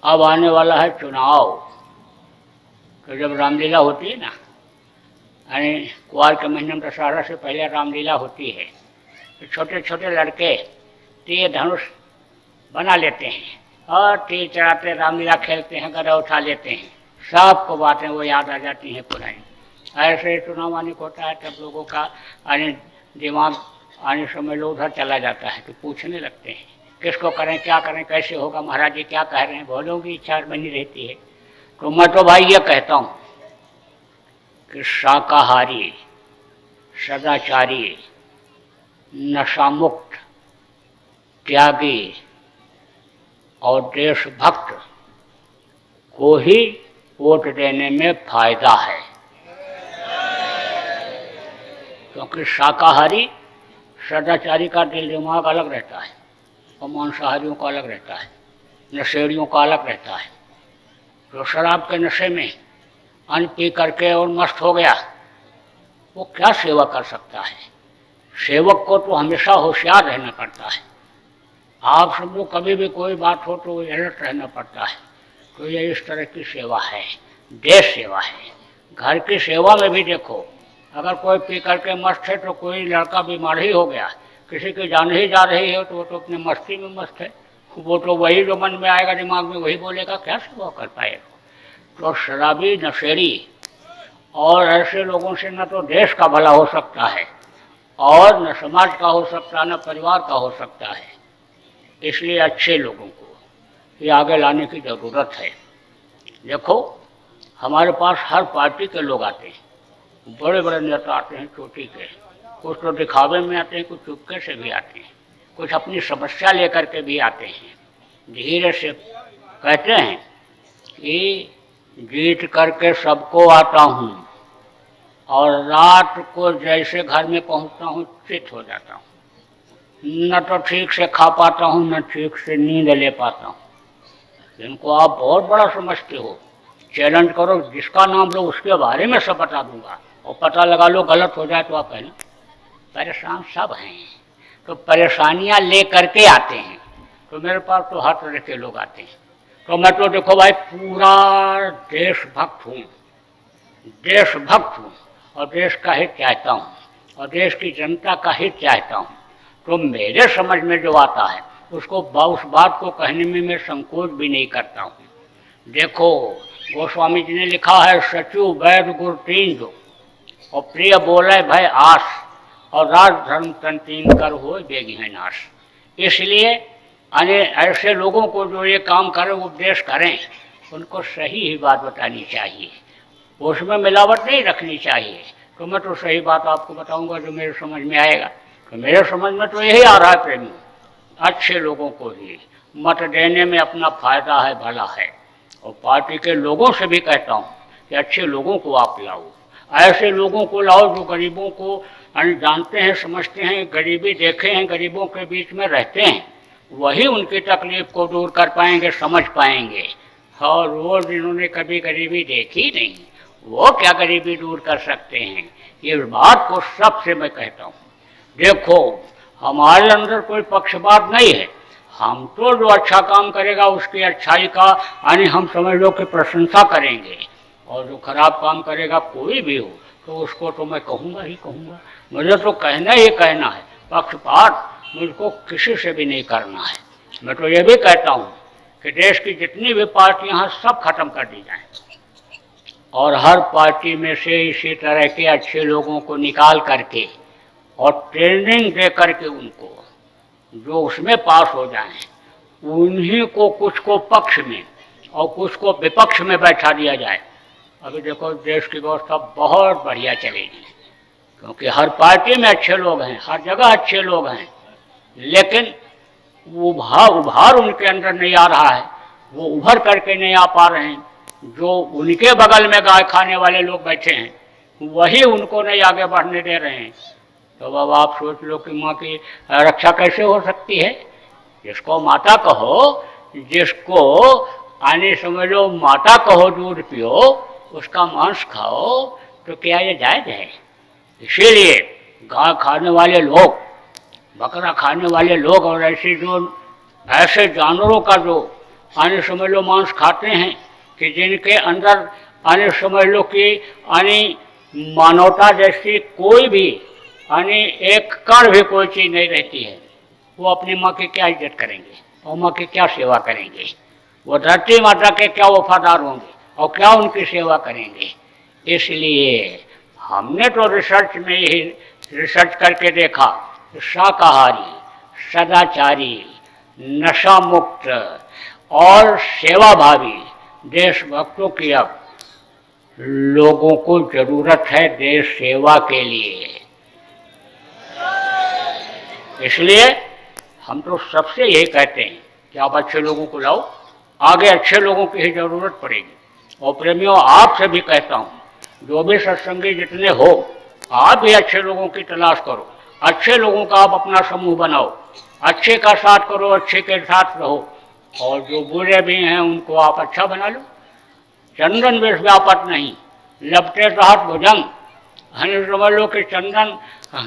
अब आने वाला है चुनाव। तो जब रामलीला होती है ना, यानी कुआर के महीने में दशहरा से पहले रामलीला होती है, तो छोटे छोटे लड़के तीर धनुष बना लेते हैं और तीर चढ़ाते रामलीला खेलते हैं, गदा उठा लेते हैं। सबको बातें वो याद आ जाती हैं पुरानी। ऐसे चुनाव आने को होता है तब लोगों का आने दिमाग आने समय लोग उधर चला जाता है, तो पूछने लगते हैं किसको करें, क्या करें, कैसे होगा, महाराज जी क्या कह रहे हैं। भोलों की इच्छा बनी रहती है। तो मैं तो भाई ये कहता हूँ कि शाकाहारी, सदाचारी, नशामुक्त, त्यागी और देशभक्त को ही वोट देने में फायदा है। क्योंकि शाकाहारी सदाचारी का दिल दिमाग अलग रहता है और मांसाहारियों का अलग रहता है, नशेड़ियों का अलग रहता है। जो शराब के नशे में अन्न पी करके और मस्त हो गया, वो क्या सेवा कर सकता है। सेवक को तो हमेशा होशियार रहना पड़ता है। आप सब लोग कभी भी कोई बात हो तो अलर्ट रहना पड़ता है। तो ये इस तरह की सेवा है, देश सेवा है। घर की सेवा में भी देखो, अगर कोई पी करके मस्त है तो कोई लड़का बीमार ही हो गया, किसी की जान ही जा रही है, तो वो तो अपने मस्ती में मस्त है। वो तो वही जो मन में आएगा दिमाग में वही बोलेगा, क्या सेवा कर पाएगा। तो शराबी, नशेड़ी और ऐसे लोगों से न तो देश का भला हो सकता है और न समाज का हो सकता है, न परिवार का हो सकता है। इसलिए अच्छे लोगों को ये आगे लाने की ज़रूरत है। देखो, हमारे पास हर पार्टी के लोग आते हैं, बड़े बड़े नेता आते हैं, चोटी के। कुछ तो दिखावे में आते हैं, कुछ चुपके से भी आते हैं, कुछ अपनी समस्या लेकर के भी आते हैं। धीरे से कहते हैं कि जीत करके सबको आता हूँ और रात को जैसे घर में पहुँचता हूँ चित हो जाता हूँ। न तो ठीक से खा पाता हूँ, न ठीक से नींद ले पाता हूँ। इनको आप बहुत बड़ा समझते हो। चैलेंज करो, जिसका नाम लो उसके बारे में सब बता दूंगा, और पता लगा लो गलत हो जाए तो आप कहना परेशान सब हैं। तो परेशानियां ले करके आते हैं। तो मेरे पास तो हर तरह के लोग आते हैं। तो मैं तो देखो भाई पूरा देशभक्त हूँ, देशभक्त हूँ और देश का हित चाहता हूँ और देश की जनता का हित चाहता हूँ। तो मेरे समझ में जो आता है उसको उस बात को कहने में मैं संकोच भी नहीं करता हूँ। देखो, गोस्वामी जी ने लिखा है, सचु वैद गुर तीन जो और प्रिय बोले भय आस और राज धर्म तन तीन कर हो बेगी है नाश। इसलिए ऐसे लोगों को जो ये काम करें, उपदेश करें, उनको सही ही बात बतानी चाहिए, उसमें मिलावट नहीं रखनी चाहिए। तो मैं तो सही बात आपको बताऊंगा जो मेरे समझ में आएगा। तो मेरे समझ में तो यही आ रहा है प्रेमी, अच्छे लोगों को ही मत देने में अपना फायदा है, भला है। और पार्टी के लोगों से भी कहता हूँ कि अच्छे लोगों को आप लाओ, ऐसे लोगों को लाओ जो गरीबों को जानते हैं, समझते हैं, गरीबी देखे हैं, गरीबों के बीच में रहते हैं, वही उनकी तकलीफ को दूर कर पाएंगे, समझ पाएंगे। और वो जिन्होंने कभी गरीबी देखी नहीं, वो क्या गरीबी दूर कर सकते हैं। ये बात को सबसे मैं कहता हूँ। देखो, हमारे अंदर कोई पक्षपात नहीं है। हम तो जो अच्छा काम करेगा उसकी अच्छाई का यानी हम समझ लो कि प्रशंसा करेंगे, और जो खराब काम करेगा कोई भी हो तो उसको तो मैं कहूँगा ही कहूँगा। मुझे तो कहना ही कहना है, पक्षपात मुझको किसी से भी नहीं करना है। मैं तो ये भी कहता हूँ कि देश की जितनी भी पार्टियाँ हैं सब खत्म कर दी जाएँ और हर पार्टी में से इसी तरह के अच्छे लोगों को निकाल करके और ट्रेनिंग दे करके उनको जो उसमें पास हो जाएं, उन्हीं को कुछ को पक्ष में और कुछ को विपक्ष में बैठा दिया जाए। अभी देखो, देश की व्यवस्था बहुत बढ़िया चलेगी, क्योंकि हर पार्टी में अच्छे लोग हैं, हर जगह अच्छे लोग हैं, लेकिन उभार उनके अंदर नहीं आ रहा है, वो उभर करके नहीं आ पा रहे हैं। जो उनके बगल में गाय खाने वाले लोग बैठे हैं वही उनको नहीं आगे बढ़ने दे रहे हैं। तो अब आप सोच लो कि माँ की रक्षा कैसे हो सकती है। जिसको माता कहो, जिसको आने समझ लो माता कहो, दूध पियो, उसका मांस खाओ, तो क्या ये जायज़ है। इसीलिए गाय खाने वाले लोग, बकरा खाने वाले लोग और ऐसे जानवरों का जो आने समझ लो मांस खाते हैं कि जिनके अंदर आने समझ लो कि आने मानवता जैसी कोई भी आने एक कण भी कोई चीज़ नहीं रहती है, वो अपनी माँ की क्या इज्जत करेंगे और माँ की क्या सेवा करेंगे? वो धरती माता के क्या वफादार होंगे और क्या उनकी सेवा करेंगे? इसलिए हमने तो रिसर्च में ही रिसर्च करके देखा, शाकाहारी, सदाचारी, नशा मुक्त और सेवाभावी देशभक्तों की अब लोगों को जरूरत है देश सेवा के लिए। इसलिए हम तो सबसे यही कहते हैं कि आप अच्छे लोगों को लाओ, आगे अच्छे लोगों की ही जरूरत पड़ेगी। और प्रेमियों, आपसे भी कहता हूँ, जो भी सत्संगी जितने हो, आप भी अच्छे लोगों की तलाश करो, अच्छे लोगों का आप अपना समूह बनाओ, अच्छे का साथ करो, अच्छे के साथ रहो, और जो बुरे भी हैं उनको आप अच्छा बना लो। चंदन विष व्यापत नहीं, लपटे तहत भुजंग। हमें समझ लो कि चंदन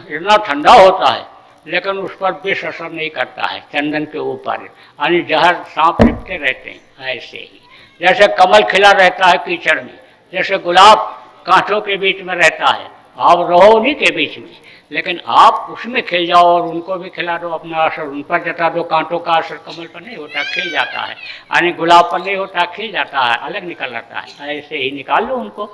इतना ठंडा होता है लेकिन उस पर विष असर नहीं करता है, चंदन के ऊपर यानी जहर सांप लिपटे रहते हैं। ऐसे ही जैसे कमल खिला रहता है कीचड़ में, जैसे गुलाब कांटों के बीच में रहता है, आप रहो उन्हीं के बीच में, लेकिन आप उसमें खिल जाओ और उनको भी खिला दो, अपना असर उन पर जता दो। कांटों का असर कमल पर नहीं होता, खिल जाता है, यानी गुलाब पर नहीं होता, खिल जाता है, अलग निकल आता है। ऐसे ही निकाल लो उनको।